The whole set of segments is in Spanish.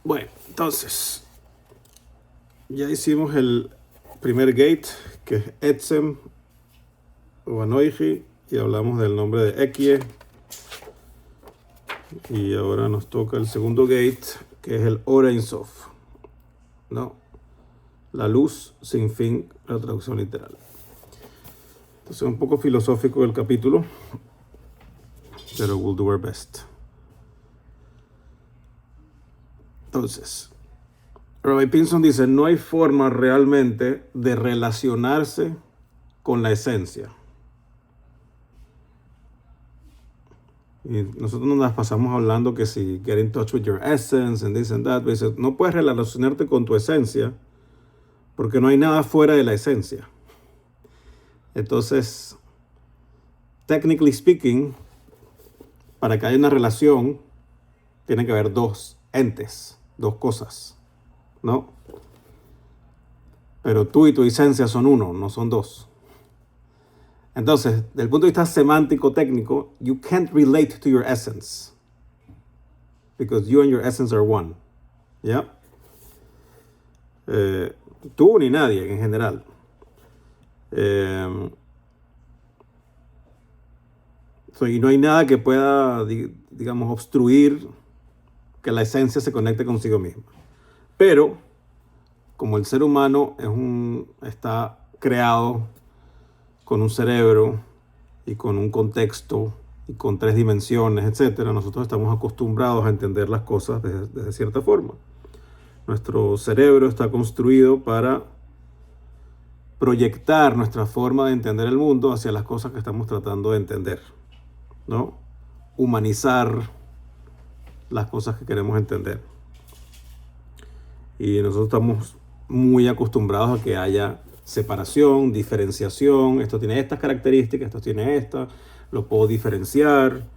Bueno, entonces, ya hicimos el primer gate, que es Etzem o Anoiji, y hablamos del nombre de Ekie. Y ahora nos toca el segundo gate, que es el Or Ein Sof, ¿no? La luz sin fin, la traducción literal. Entonces, un poco filosófico el capítulo, pero we'll do our best. Entonces, Rabbi Pinson dice, no hay forma realmente de relacionarse con la esencia. Y nosotros nos las pasamos hablando que si get in touch with your essence and this and that, dice, no puedes relacionarte con tu esencia porque no hay nada fuera de la esencia. Entonces, technically speaking, para que haya una relación, tiene que haber dos entes, dos cosas, ¿no? Pero tú y tu esencia son uno, no son dos. Entonces, desde el punto de vista semántico técnico, you can't relate to your essence because you and your essence are one. ¿Ya? Tú ni nadie en general. Y no hay nada que pueda, digamos, obstruir que la esencia se conecte consigo misma. Pero, como el ser humano está creado con un cerebro y con un contexto y con 3 dimensiones, etcétera, nosotros estamos acostumbrados a entender las cosas de cierta forma. Nuestro cerebro está construido para proyectar nuestra forma de entender el mundo hacia las cosas que estamos tratando de entender, ¿no? Humanizar las cosas que queremos entender. Y nosotros estamos muy acostumbrados a que haya separación, diferenciación. Esto tiene estas características, esto tiene estas. Lo puedo diferenciar,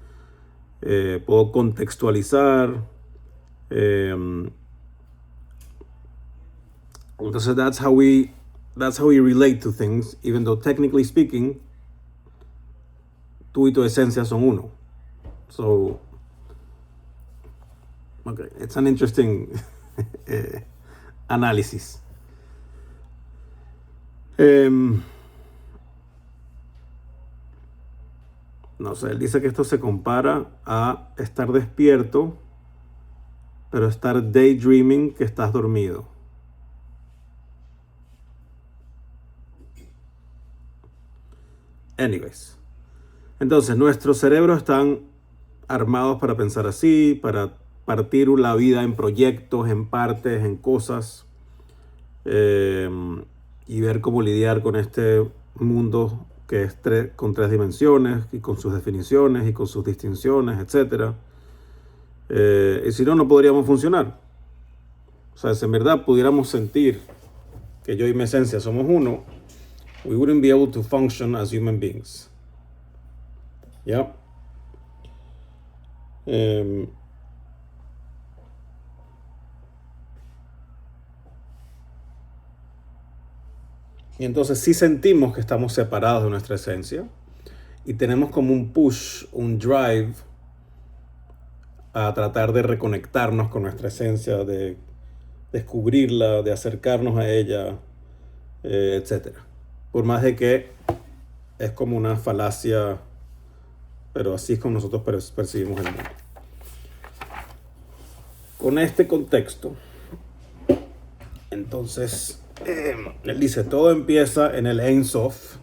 puedo contextualizar. Entonces, that's how we relate to things, even though technically speaking, tú y tu esencia son uno. So, okay, it's an interesting análisis. No sé, él dice que esto se compara a estar despierto, pero estar daydreaming que estás dormido. Anyways. Entonces, nuestros cerebros están armados para pensar así, para partir la vida en proyectos, en partes, en cosas, y ver cómo lidiar con este mundo que es con 3 dimensiones y con sus definiciones y con sus distinciones, etc. Y si no, no podríamos funcionar. O sea, si en verdad pudiéramos sentir que yo y mi esencia somos uno, we wouldn't be able to function as human beings. ¿Ya? Y entonces sí sentimos que estamos separados de nuestra esencia y tenemos como un push, un drive a tratar de reconectarnos con nuestra esencia, de descubrirla, de acercarnos a ella, etc. Por más de que es como una falacia, pero así es como nosotros percibimos el mundo. Con este contexto, entonces, él dice, todo empieza en el Ein Sof,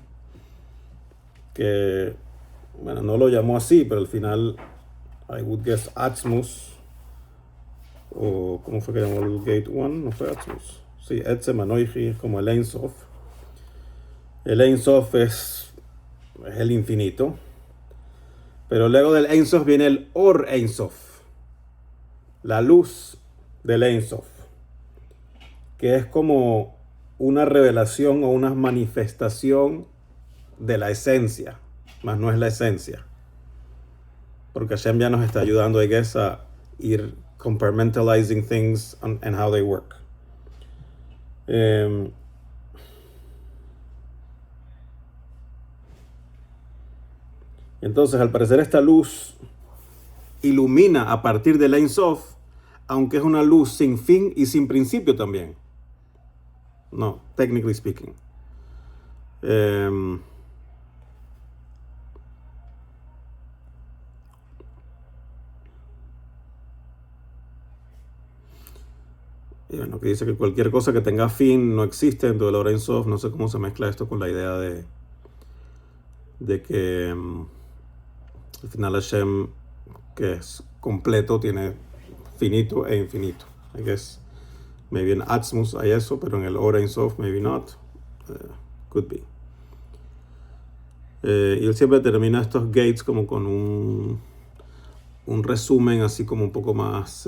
que, bueno, no lo llamó así, pero al final, I would guess Atzmus, o ¿cómo fue que llamó el Gate 1? No fue Atzmus. Sí, Etzem Anoiji es como el Ein Sof. El Ein Sof es el infinito. Pero luego del Ein Sof viene el Or Ein Sof, la luz del Ein Sof, que es como una revelación o una manifestación de la esencia, más no es la esencia. Porque Hashem ya nos está ayudando, I guess, a ir compartmentalizing things and how they work. Entonces, al parecer, esta luz ilumina a partir del Ein Sof aunque es una luz sin fin y sin principio también. No, technically speaking. Y bueno, que dice que cualquier cosa que tenga fin no existe dentro del Ora Ein Sof. No sé cómo se mezcla esto con la idea de que al final Hashem, que es completo, tiene finito e infinito. I guess maybe en Atzmus hay eso, pero en el Ora Ein Sof maybe not. Could be. Y él siempre termina estos gates como con un resumen así como un poco más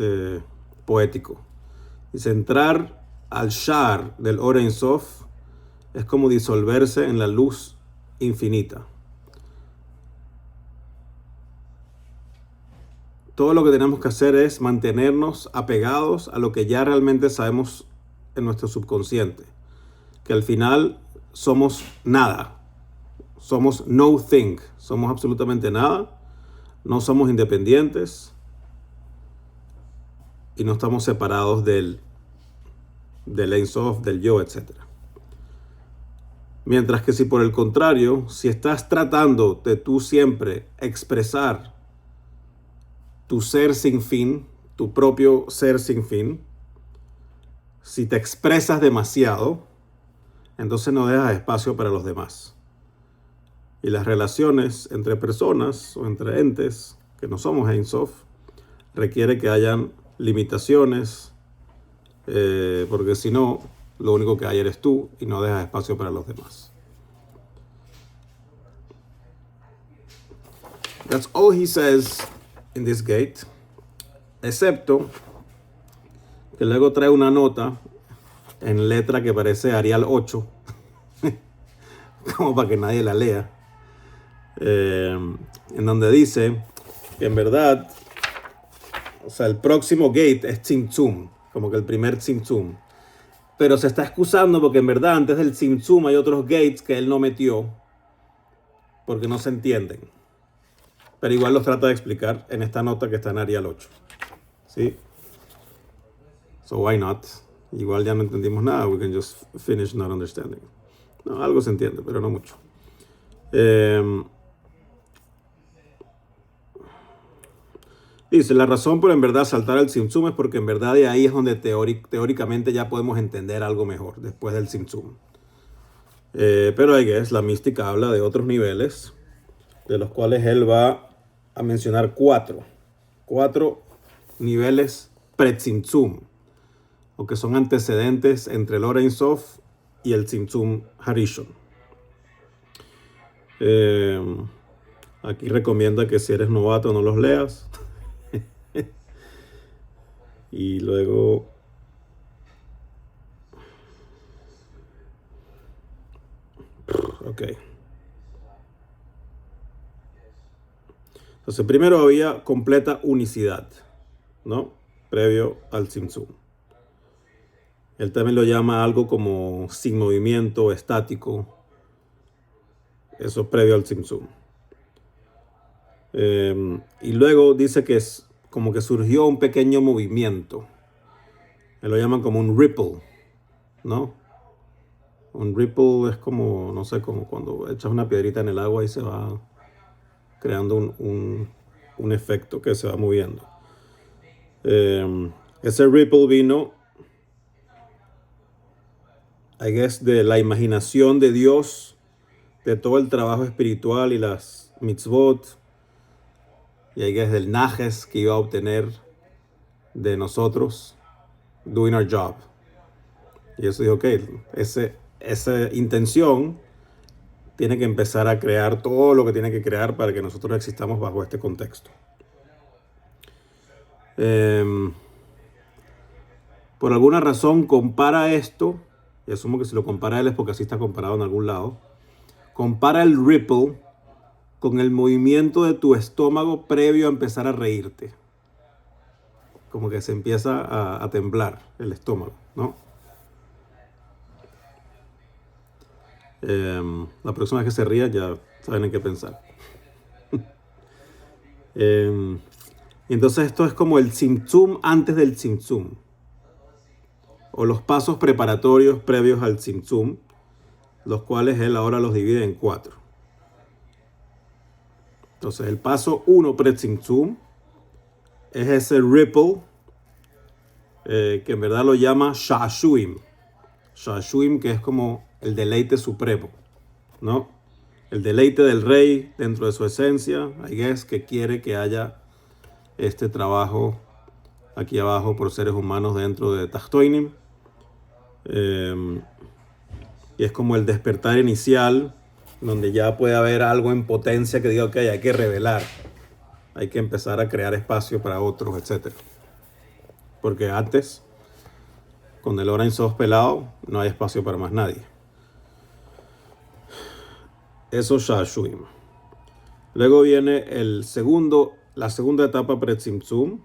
poético. Dice, entrar al Shar del Ora Ein Sof es como disolverse en la luz infinita. Todo lo que tenemos que hacer es mantenernos apegados a lo que ya realmente sabemos en nuestro subconsciente. Que al final somos nada. Somos no thing. Somos absolutamente nada. No somos independientes. Y no estamos separados del Ein Sof, del yo, etc. Mientras que si por el contrario, si estás tratando de tú siempre expresar tu ser sin fin, tu propio ser sin fin, si te expresas demasiado, entonces no dejas espacio para los demás. Y las relaciones entre personas o entre entes que no somos Ein Sof requiere que hayan limitaciones, porque si no, lo único que hay eres tú y no dejas espacio para los demás. That's all he says in this gate, excepto que luego trae una nota en letra que parece Arial 8, como para que nadie la lea, en donde dice que en verdad, o sea, el próximo gate es Tzimtzum, como que el primer Tzimtzum, pero se está excusando porque en verdad antes del Tzimtzum hay otros gates que él no metió porque no se entienden. Pero igual los trata de explicar en esta nota que está en Arial 8. ¿Sí? So why not? Igual ya no entendimos nada. We can just finish not understanding. No, algo se entiende, pero no mucho. Dice, la razón por en verdad saltar al Tzimtzum es porque en verdad de ahí es donde teóricamente ya podemos entender algo mejor después del Tzimtzum. Pero I guess la mística habla de otros niveles, de los cuales él va a mencionar cuatro niveles pre-Tzimtzum, o que son antecedentes entre el Ora Ein Sof y el Tzimtzum Harishon. Aquí recomienda que si eres novato no los leas. Y luego ok. Entonces, primero había completa unicidad, ¿no? Previo al Tzimtzum. Él también lo llama algo como sin movimiento, estático. Eso es previo al Tzimtzum. Y luego dice que es como que surgió un pequeño movimiento. Él lo llaman como un ripple, ¿no? Un ripple es como, no sé, como cuando echas una piedrita en el agua y se va creando un efecto que se va moviendo. Ese ripple vino, I guess, de la imaginación de Dios, de todo el trabajo espiritual y las mitzvot, y I guess del najes que iba a obtener de nosotros doing our job. Y eso dijo, ok, esa intención tiene que empezar a crear todo lo que tiene que crear para que nosotros existamos bajo este contexto. Por alguna razón compara esto, y asumo que si lo compara él es porque así está comparado en algún lado, compara el ripple con el movimiento de tu estómago previo a empezar a reírte. Como que se empieza a temblar el estómago, ¿no? La próxima vez que se ría ya saben en qué pensar. Y entonces esto es como el Tzimtzum antes del Tzimtzum, o los pasos preparatorios previos al Tzimtzum, los cuales él ahora los divide en 4. Entonces el paso 1 pre-Tzimtzum es ese ripple, que en verdad lo llama Sha'ashuim. Sha'ashuim, que es como el deleite supremo, ¿no? El deleite del rey dentro de su esencia, I guess, que quiere que haya este trabajo aquí abajo por seres humanos dentro de Tachtoinim. Y es como el despertar inicial, donde ya puede haber algo en potencia que diga, ok, hay que revelar, hay que empezar a crear espacio para otros, etc. Porque antes, con el Ora Ein Sof pelado, no hay espacio para más nadie. Eso Sha'ashuim. Luego viene la segunda etapa pre-Tzimtzum,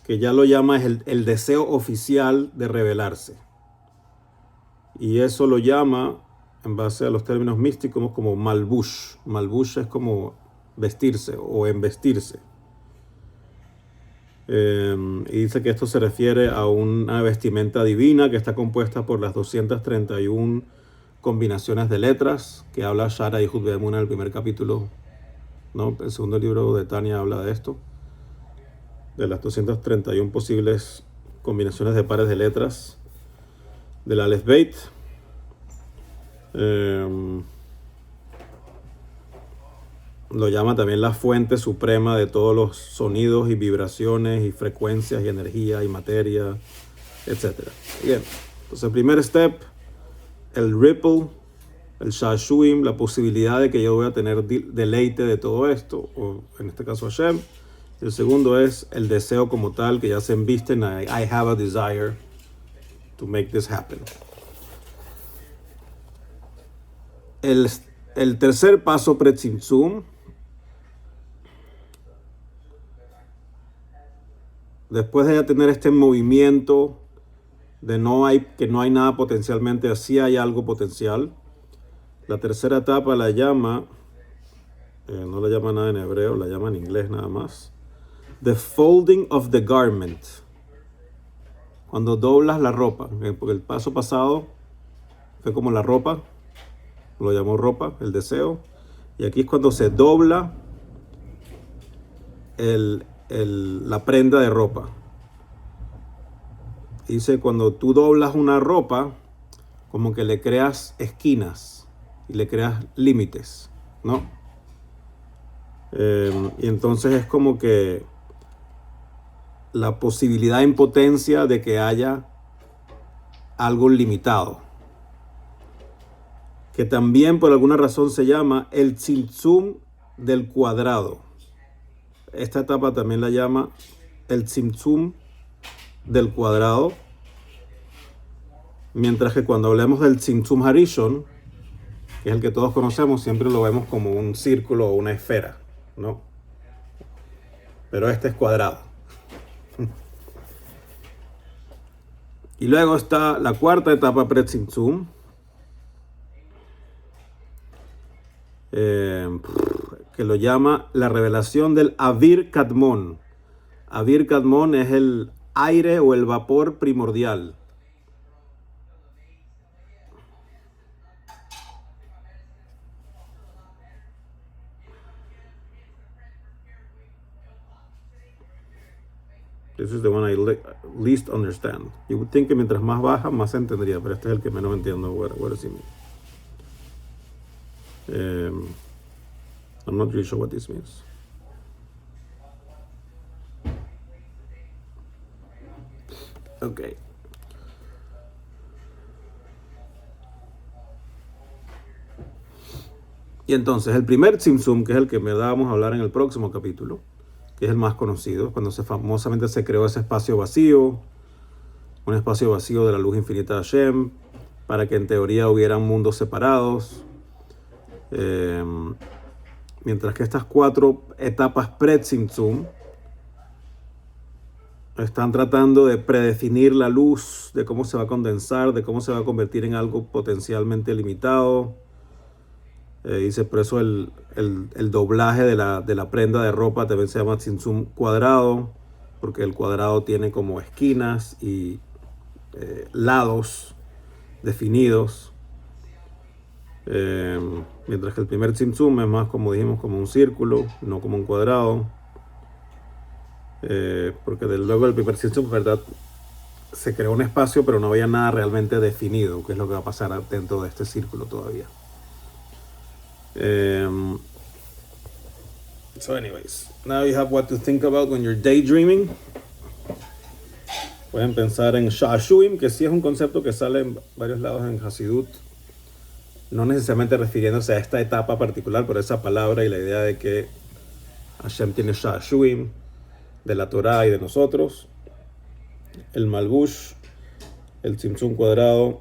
que ya lo llama el deseo oficial de revelarse. Y eso lo llama, en base a los términos místicos, como Malbush. Malbush es como vestirse o embestirse. Y dice que esto se refiere a una vestimenta divina que está compuesta por las 231 combinaciones de letras que habla Shara y Yehud Be'emunah en el primer capítulo, ¿no? El segundo libro de Tania habla de esto, de las 231 posibles combinaciones de pares de letras del Aleph Beit. Lo llama también la fuente suprema de todos los sonidos y vibraciones y frecuencias y energía y materia, etc. Bien, entonces el primer step, el ripple, el Sha'ashuim, la posibilidad de que yo voy a tener deleite de todo esto, o en este caso Hashem. El segundo es el deseo como tal, que ya se embiste en I have a desire to make this happen. El tercer paso pre-Tzimtzum, después de ya tener este movimiento de que no hay nada potencialmente, así hay algo potencial. La tercera etapa la llama, no la llama nada en hebreo, la llama en inglés nada más, the folding of the garment. Cuando doblas la ropa, porque el paso pasado fue como la ropa, lo llamó ropa, el deseo, y aquí es cuando se dobla la prenda de ropa. Dice, cuando tú doblas una ropa, como que le creas esquinas y le creas límites, ¿no? Y entonces es como que la posibilidad en potencia de que haya algo limitado, que también por alguna razón se llama el Tzimtzum del cuadrado. Esta etapa también la llama el Tzimtzum del cuadrado, mientras que cuando hablemos del Tzimtzum Harishon, que es el que todos conocemos, siempre lo vemos como un círculo o una esfera, ¿no? Pero este es cuadrado. Y luego está la cuarta etapa pre-Tzimtzum, que lo llama la revelación del Avir Kadmon. Avir Kadmon es el aire o el vapor primordial. This is the one I least understand. You would think que mientras más baja, más se entendería, pero este es el que menos entiendo. What does it mean? I'm not really sure what this means. Okay. Y entonces el primer Tzimtzum, que es el que me vamos a hablar en el próximo capítulo, que es el más conocido, cuando famosamente se creó ese espacio vacío, un espacio vacío de la luz infinita de Hashem, para que en teoría hubieran mundos separados. Mientras que estas 4 etapas pre-Tzimtzum están tratando de predefinir la luz, de cómo se va a condensar, de cómo se va a convertir en algo potencialmente limitado. Dice, por eso el doblaje de la prenda de ropa también se llama tzimtzum cuadrado, porque el cuadrado tiene como esquinas y lados definidos. Mientras que el primer tzimtzum es más, como dijimos, como un círculo, no como un cuadrado. Porque luego del primer tzimtzum, verdad, se creó un espacio, pero no había nada realmente definido, que es lo que va a pasar dentro de este círculo todavía. So anyways, now you have what to think about when you're daydreaming. Pueden pensar en Sha'ashuim, que sí es un concepto que sale en varios lados en Hasidut, no necesariamente refiriéndose a esta etapa particular, pero esa palabra y la idea de que Hashem tiene Sha'ashuim de la Torah y de nosotros, el Malbush, el Tzimtzum cuadrado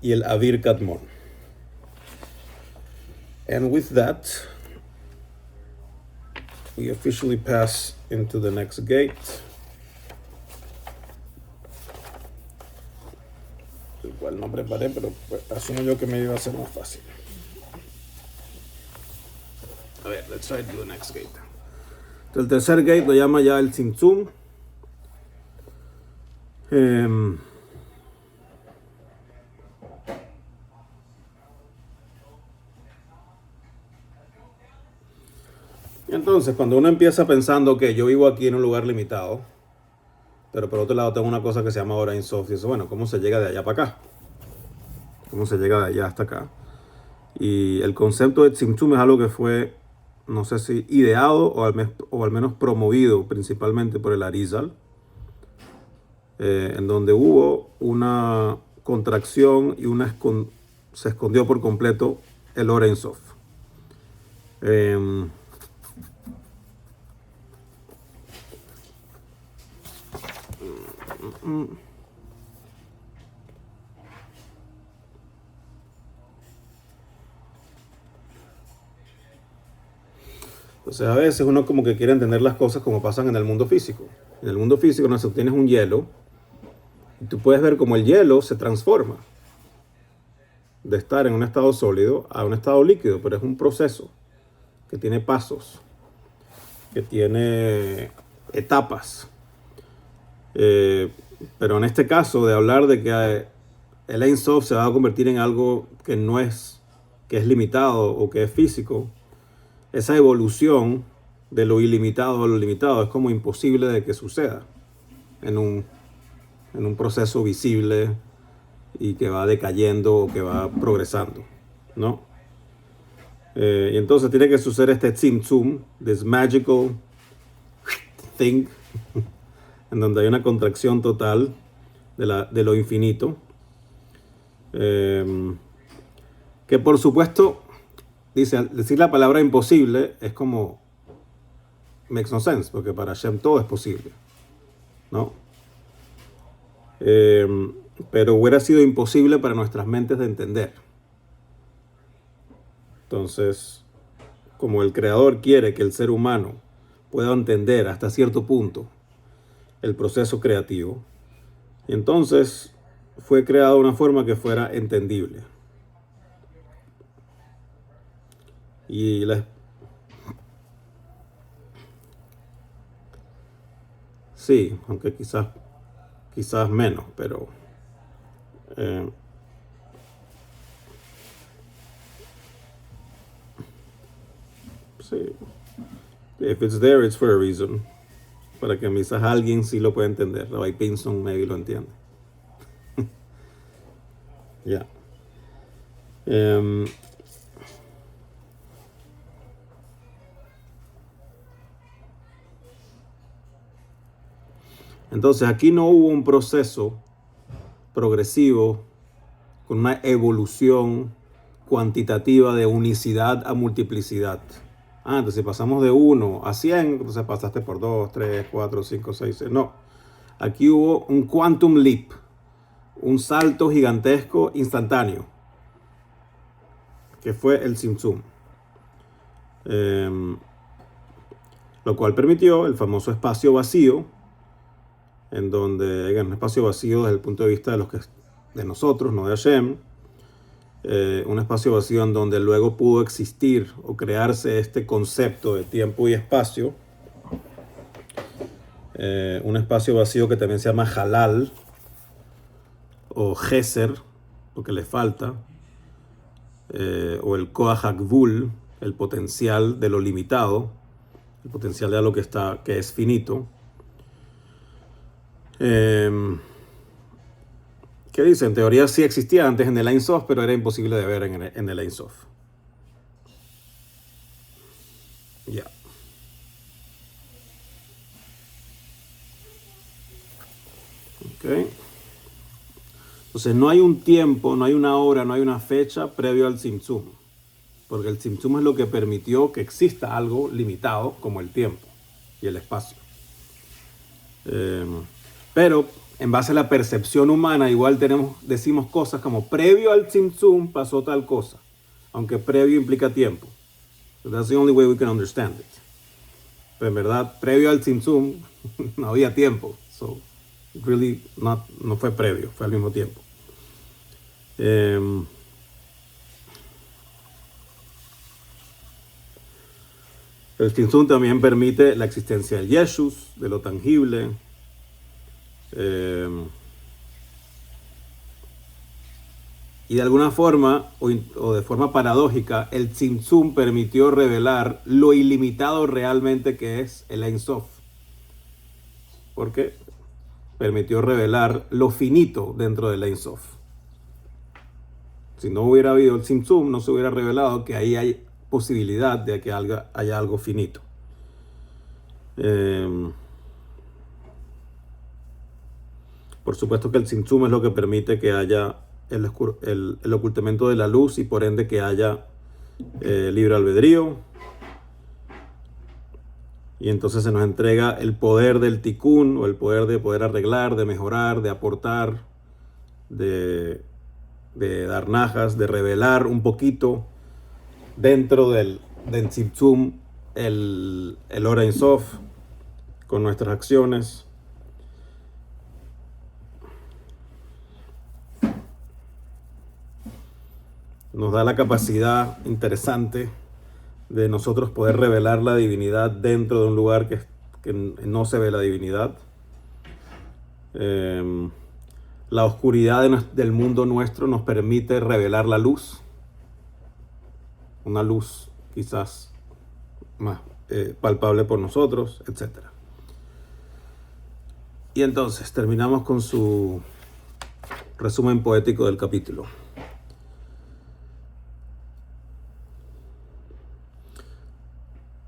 y el Avir Kadmon. And with that, we officially pass into the next gate. El cual no preparé, pero asumo yo que me iba a ser más fácil. A ver, let's try to do the next gate. Entonces, el tercer gate lo llama ya el Tzimtzum. Entonces, cuando uno empieza pensando que yo vivo aquí en un lugar limitado, pero por otro lado tengo una cosa que se llama ahora Ein Sof, y eso, bueno, ¿cómo se llega de allá para acá? ¿Cómo se llega de allá hasta acá? Y el concepto de Tzimtzum es algo que fue, no sé si ideado o al menos promovido principalmente por el Arizal, en donde hubo una contracción y se escondió por completo el Or Ein Sof. Entonces a veces uno como que quiere entender las cosas como pasan en el mundo físico. En el mundo físico, no sé, tienes un hielo y tú puedes ver cómo el hielo se transforma de estar en un estado sólido a un estado líquido, pero es un proceso que tiene pasos, que tiene etapas. Pero en este caso, de hablar de que el Ein Sof se va a convertir en algo que no es, que es limitado o que es físico, esa evolución de lo ilimitado a lo limitado es como imposible de que suceda en un proceso visible y que va decayendo o que va progresando, ¿no? Y entonces tiene que suceder este tzimtzum, this magical thing, en donde hay una contracción total de lo infinito, que por supuesto, decir la palabra imposible es como, makes no sense, porque para Hashem todo es posible, ¿no? Pero hubiera sido imposible para nuestras mentes de entender. Entonces, como el Creador quiere que el ser humano pueda entender hasta cierto punto el proceso creativo, y entonces fue creado de una forma que fuera entendible. Y sí, aunque quizás menos, pero sí, if it's there, it's for a reason. Para que quizás alguien sí lo pueda entender. Rabbi Pinson maybe lo entiende. Ya. Entonces aquí no hubo un proceso progresivo con una evolución cuantitativa de unicidad a multiplicidad. Entonces si pasamos de 1 a 100, entonces pasaste por 2, 3, 4, 5, 6, 6. No. Aquí hubo un quantum leap, un salto gigantesco instantáneo, que fue el Tzimtzum. Lo cual permitió el famoso espacio vacío, en donde hay un espacio vacío desde el punto de vista de nosotros, no de Hashem, un espacio vacío en donde luego pudo existir o crearse este concepto de tiempo y espacio. Un espacio vacío que también se llama halal o geser, porque le falta, o el koach hagvul, el potencial de lo limitado, el potencial de algo que es finito. ¿Qué dice? En teoría sí existía antes en el Ein Sof, pero era imposible de ver en el Ein Sof. Ya. Okay. Entonces no hay un tiempo, no hay una hora, no hay una fecha previo al Tzimtzum, porque el Tzimtzum es lo que permitió que exista algo limitado como el tiempo y el espacio. Pero en base a la percepción humana igual decimos cosas como previo al Tzimtzum pasó tal cosa, aunque previo implica tiempo. So that's the only way we can understand it. Pero en verdad, previo al Tzimtzum no había tiempo. So really no fue previo, fue al mismo tiempo. El Tzimtzum también permite la existencia del Yeshus, de lo tangible. Y de alguna forma, o de forma paradójica, el Tzimtzum permitió revelar lo ilimitado realmente que es el Ein Sof. ¿Por qué? Permitió revelar lo finito dentro del Ein Sof. Si no hubiera habido el Tzimtzum, no se hubiera revelado que ahí hay posibilidad de que haya algo finito. Por supuesto que el Tzimtzum es lo que permite que haya el ocultamiento de la luz y por ende que haya libre albedrío. Y entonces se nos entrega el poder del tikkun, o el poder de poder arreglar, de mejorar, de aportar, de dar najas, de revelar un poquito dentro del Tzimtzum el Or Ein Sof con nuestras acciones. Nos da la capacidad interesante de nosotros poder revelar la divinidad dentro de un lugar que no se ve la divinidad. La oscuridad del mundo nuestro nos permite revelar la luz. Una luz quizás más palpable por nosotros, etc. Y entonces terminamos con su resumen poético del capítulo.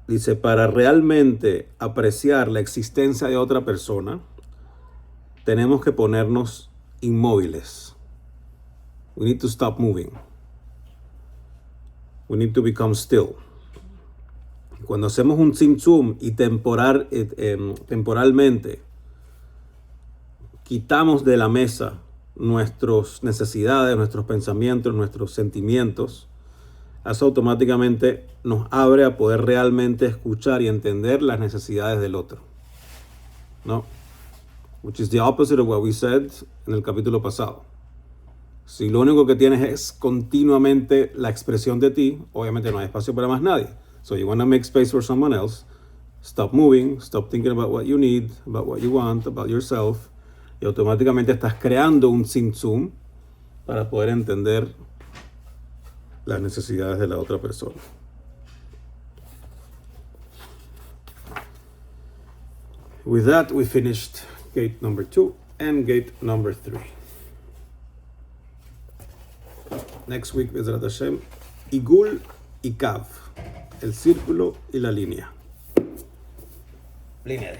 Dice, para realmente apreciar la existencia de otra persona, tenemos que ponernos inmóviles. We need to stop moving. We need to become still. Cuando hacemos un Tzimtzum y temporalmente quitamos de la mesa nuestras necesidades, nuestros pensamientos, nuestros sentimientos, eso automáticamente nos abre a poder realmente escuchar y entender las necesidades del otro, ¿no? Which is the opposite of what we said en el capítulo pasado. Si lo único que tienes es continuamente la expresión de ti, obviamente no hay espacio para más nadie. So you want to make space for someone else. Stop moving, stop thinking about what you need, about what you want, about yourself. Y automáticamente estás creando un Tzimtzum para poder entender las necesidades de la otra persona. With that, we finished gate number 2 and gate number 3. Next week, Bezrat Hashem, Igul y Kav, el círculo y la línea. Linear.